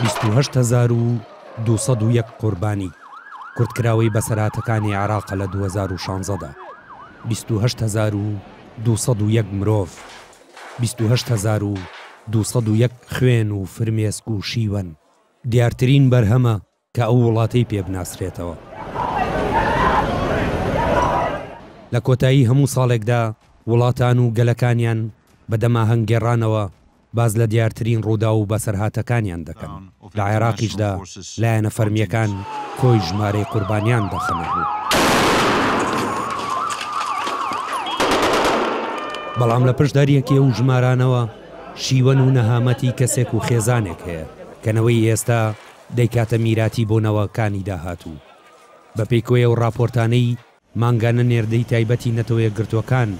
28,201 قوربانی کورتکراوەی بەسەرهاتەکانی عێراق لە 2016دا 28,201 مرۆڤ 28,201 خوێن و فرمێسک و شیوەن دیارترین بەرهەمە کە ئەو وڵاتەی پێ بناسرێتەوە. لە کۆتایی هەموو ساڵێکدا وڵاتان و گەلەکانیان بەدەما هەنگێڕانەوە باز لە دیارترین ڕوودا و بەسەرهاتەکانیان دەکەن. لە عێراقیشدا لایەنە فەرمیەکان کۆی ژمارەی قوربانیان دەخەنەبوو. بەڵام لە پشتداریەکی ئەو ژمارانەوە شیوەن و نەهامەتی کەسێک و خێزانێک هەیە کەنەوەی ئێستا دەیکاتە میراتی بۆنەوەکانی داهاتوو. بەپێی کۆیە و راپۆرتانەی مانگانە نێردەی تایبەتی نەتەوە یەکگرتوەکان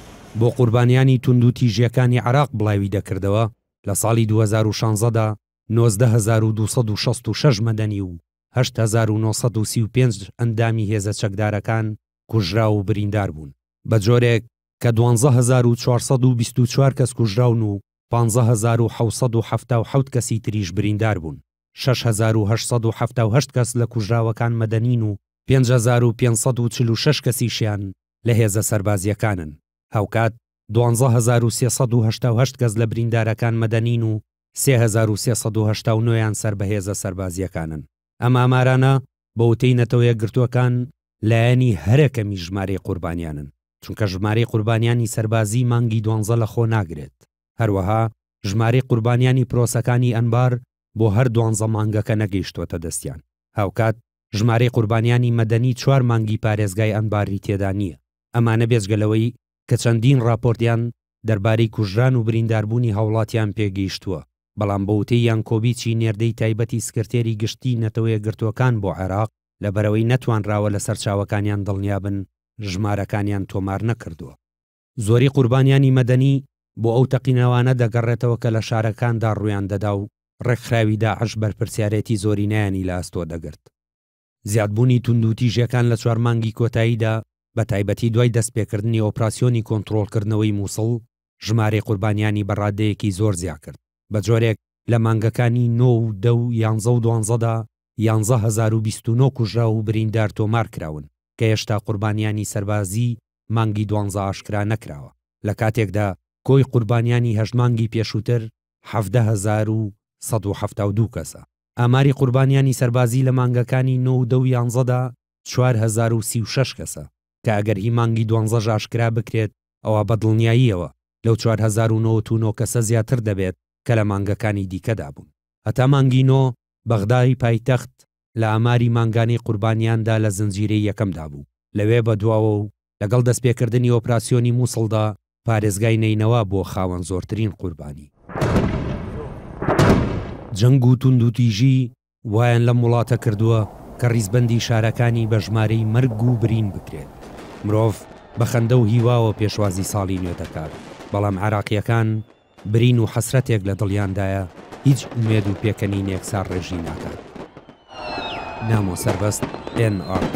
بۆ قوربانیانی تونند و تیژیەکانی عێراق بڵاوی دەکردەوە لە ساڵی 2016دا 19,266 مەدەنی و 8,935 ئەندامی هێزە چەکدارەکان کوژرا و بریندار بوون بە جۆرێک کە 12,424 کەس کوژراون و 15,777 کەسی تریش بریندار بوون. 6,878 کەس لە کوژراوەکان مەدەنین و 5,546 کەسیشیان لە هێزە سەربازیەکانن. هاوکات 12,388 کەس لە بریندارەکان مەدەنین و 3,389 سەر بە هێزە سەربازیەکانن. ئەم ئامارانە بە وتەی نەتەوە یەکگرتوەکان لایەنی هەرەکەمی ژمارەی قوربانیانن، چونکە ژمارەی قوربانیانی سەربازی مانگی 12 لە خۆ ناگرێت. هەروەها ژمارەی قوربانیانی پرۆسەکانی ئەنبار بۆ هەر 12 مانگەکە نەگەیشتوەتە دەستیان. هاوکات ژمارەی قوربانیانی مەدەنی 4 مانگی پارێزگای ئەنباری تێدا نییە. ئەمانە بێجگەلەوەی کە چەندین راپۆرتیان دەربارەی کوژران و برینداربوونی هاوڵاتیان پێگەیشتووە، بەڵام بە وتەی یانکۆبیچی نێردەی تایبەتی سکرتێری گشتی نەتەوە یەکگرتوەکان بۆ عێراق لەبەرەوەی نەتوانراوە لە سەرچاوەکانیان دڵنیابن ژمارەکانیان تۆمار نەکردووە. زۆری قوربانیانی مەدەنی بۆ ئەو تەقینەوانە دەگەڕێتەوە کە لە شارەکاندا ڕویان دەدا و ڕێکخراوی داعش بەرپرسیارەتی زۆری نایانی لە ئەستۆ دەگرت. زیادبوونی تونند و تیژیەکان لە 4 مانگی کۆتاییدا بە تایبەتی دوای دەستپێکردنی ئۆپراسیۆنی کۆنتڕۆڵکردنەوەی مووسڵ ژمارەی قوربانیانی بەڕادەیەکی زۆر زیاد کرد. بە جۆرێک لە مانگەکانی 9 و 10 و 11 و 12دا 11,029 کوژرا و بریندار تۆمار کراون کە هێشتا قوربانیانی سەربازی مانگی 12 ئاشکرا نەکراوە. لە کاتێکدا کۆی قوربانیانی هەژمانگی پێشووتر 17,172 کەسە. ئاماری قوربانیانی سەربازی لە مانگەکانی 9 و 10 و 11دا 4,036 کەسە کە ئەگەر هی مانگی 12 ئاشکرا بکرێت ئەوە بەدڵنیاییەوە لەو 4,099 کەسە زیاتر دەبێت کە لە مانگەکانی دیکەدا بوون. هەتا مانگی 9 بەغدای پایتەخت لە ئاماری مانگانی قوربانیاندا لە زنجیرەی یەکەمدا بوو. لەوێ بەدواوە و لەگەڵ دەستپێکردنی ئۆپراسیۆنی مووسڵدا پارێزگای نینەوە بۆ خاوەن زۆرترین قوربانی. جەنگ و تونند و تیژی وایان لەم وڵاتە کردووە کە ڕیزبەندی شارەکانی بە ژمارەی مەرگ و برین بکرێت. مرۆڤ بە خەندە و هیواوە پێشوازی ساڵی نوێ دەکات، بەڵام عێراقیەکان برین و حەسرەتێک لە دڵیاندایە هیچ ئومێد و پێکەنینێک سار ڕێژی ناکات. نامۆ سەربەست NRT